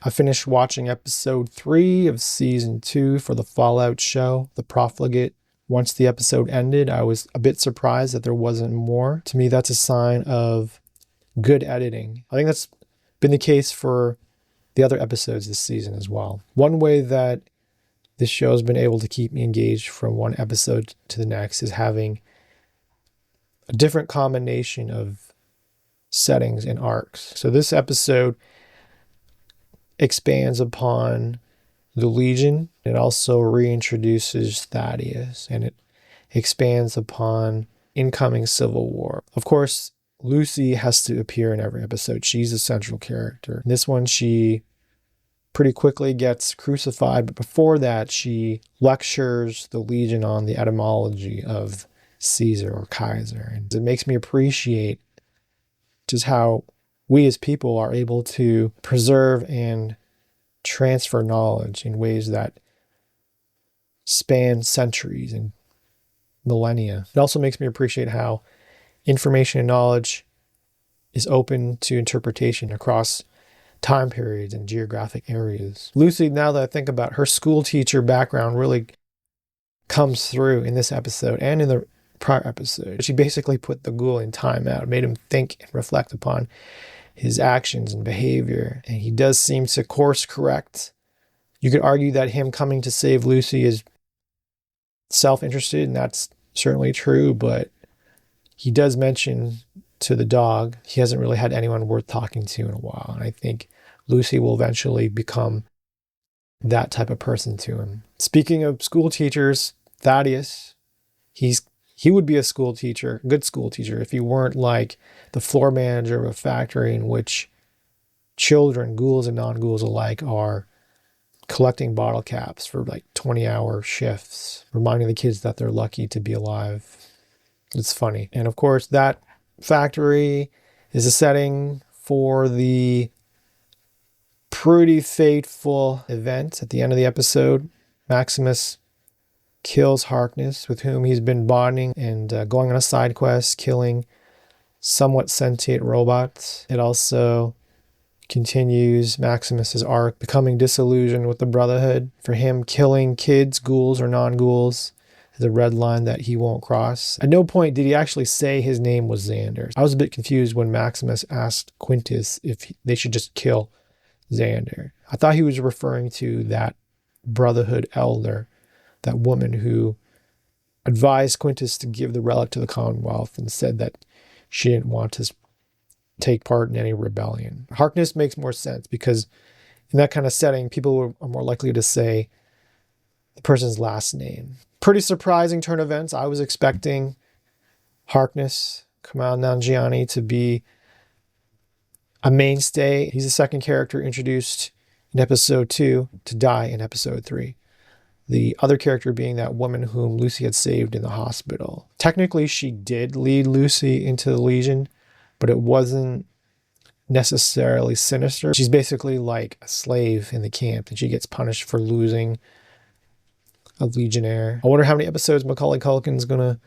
I finished watching episode 3 of season 2 for the Fallout show, The Profligate. Once the episode ended, I was a bit surprised that there wasn't more. To me, that's a sign of good editing. I think that's been the case for the other episodes this season as well. One way that this show has been able to keep me engaged from one episode to the next is having a different combination of settings and arcs. So this episode expands upon the Legion. It also reintroduces Thaddeus, and it expands upon incoming Civil War. Of course, Lucy has to appear in every episode. She's a central character. In this one, she pretty quickly gets crucified, but before that, she lectures the Legion on the etymology of Caesar or Kaiser. And it makes me appreciate just how we as people are able to preserve and transfer knowledge in ways that span centuries and millennia. It also makes me appreciate how information and knowledge is open to interpretation across time periods and geographic areas. Lucy, now that I think about her school teacher background, really comes through in this episode and in the prior episode. She basically put the ghoul in timeout, made him think and reflect upon his actions and behavior, and he does seem to course correct. You could argue that him coming to save Lucy is self-interested, and that's certainly true, but he does mention to the dog he hasn't really had anyone worth talking to in a while, and I think Lucy will eventually become that type of person to him. Speaking of school teachers, Thaddeus, he would be a school teacher, a good school teacher, if he weren't like the floor manager of a factory in which children, ghouls and non-ghouls alike, are collecting bottle caps for like 20-hour shifts, reminding the kids that they're lucky to be alive. It's funny. And of course, that factory is a setting for the pretty fateful event at the end of the episode. Maximus kills Harkness, with whom he's been bonding and going on a side quest, killing somewhat sentient robots. It also continues Maximus's arc, becoming disillusioned with the Brotherhood. For him, killing kids, ghouls or non-ghouls, is a red line that he won't cross. At no point did he actually say his name was Xander. I was a bit confused when Maximus asked Quintus if they should just kill Xander. I thought he was referring to that Brotherhood elder, that woman who advised Quintus to give the relic to the Commonwealth and said that she didn't want to take part in any rebellion. Harkness makes more sense because in that kind of setting, people are more likely to say the person's last name. Pretty surprising turn of events. I was expecting Harkness, Kamal Nanjiani, to be a mainstay. He's the second character introduced in episode 2 to die in episode 3. The other character being that woman whom Lucy had saved in the hospital. Technically, she did lead Lucy into the Legion, but it wasn't necessarily sinister. She's basically like a slave in the camp, and she gets punished for losing a Legionnaire. I wonder how many episodes Macaulay Culkin's gonna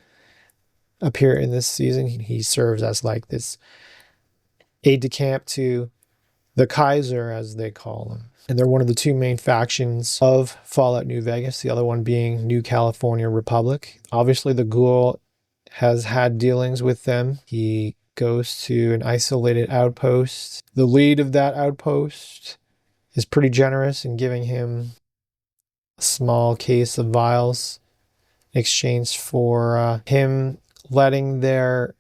appear in this season. He serves as like this aide-de-camp to the Kaiser, as they call him. And they're one of the two main factions of Fallout New Vegas, the other one being New California Republic. Obviously, the ghoul has had dealings with them. He goes to an isolated outpost. The lead of that outpost is pretty generous in giving him a small case of vials in exchange for him letting their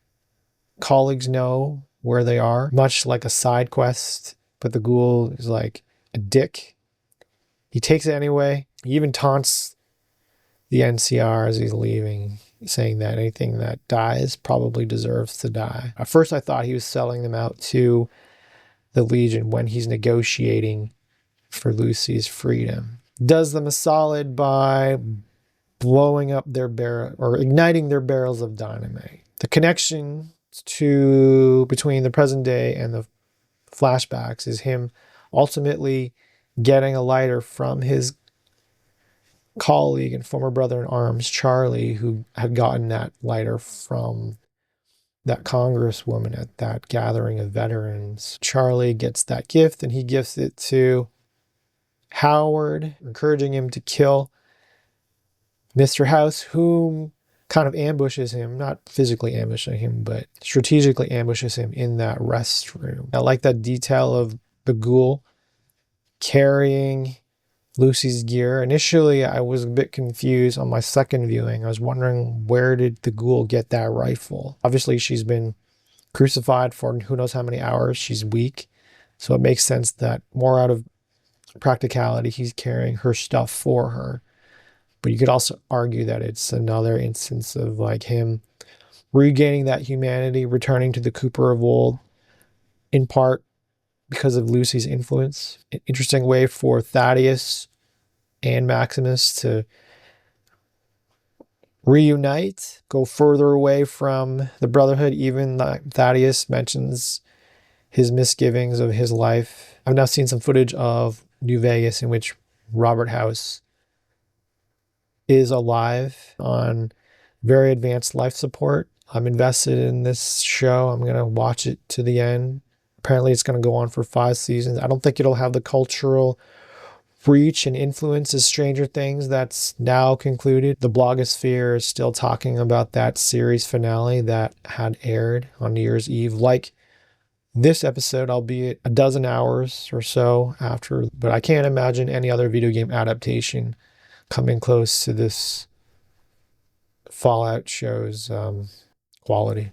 colleagues know where they are, much like a side quest. But the ghoul is like a dick. He takes it anyway. He even taunts the NCR as he's leaving, saying that anything that dies probably deserves to die. At first I thought he was selling them out to the Legion when he's negotiating for Lucy's freedom. Does them a solid by blowing up their barrel or igniting their barrels of dynamite. The connection between the present day and the flashbacks is him ultimately getting a lighter from his colleague and former brother in arms, Charlie, who had gotten that lighter from that congresswoman at that gathering of veterans. Charlie gets that gift and he gives it to Howard, encouraging him to kill Mr. House, whom kind of ambushes him, not physically ambushing him, but strategically ambushes him in that restroom. I like that detail of the ghoul carrying Lucy's gear. Initially, I was a bit confused on my second viewing. I was wondering, where did the ghoul get that rifle? Obviously, she's been crucified for who knows how many hours. She's weak. So it makes sense that more out of practicality, he's carrying her stuff for her. But you could also argue that it's another instance of like him regaining that humanity, returning to the Cooper of old, in part because of Lucy's influence. An interesting way for Thaddeus and Maximus to reunite, go further away from the Brotherhood. Even Thaddeus mentions his misgivings of his life. I've now seen some footage of New Vegas in which Robert House is alive on very advanced life support. I'm invested in this show. I'm going to watch it to the end. Apparently it's going to go on for 5 seasons. I don't think it'll have the cultural reach and influence as Stranger Things that's now concluded. The blogosphere is still talking about that series finale that had aired on New Year's Eve, like this episode, albeit a dozen hours or so after. But I can't imagine any other video game adaptation coming close to this Fallout show's quality.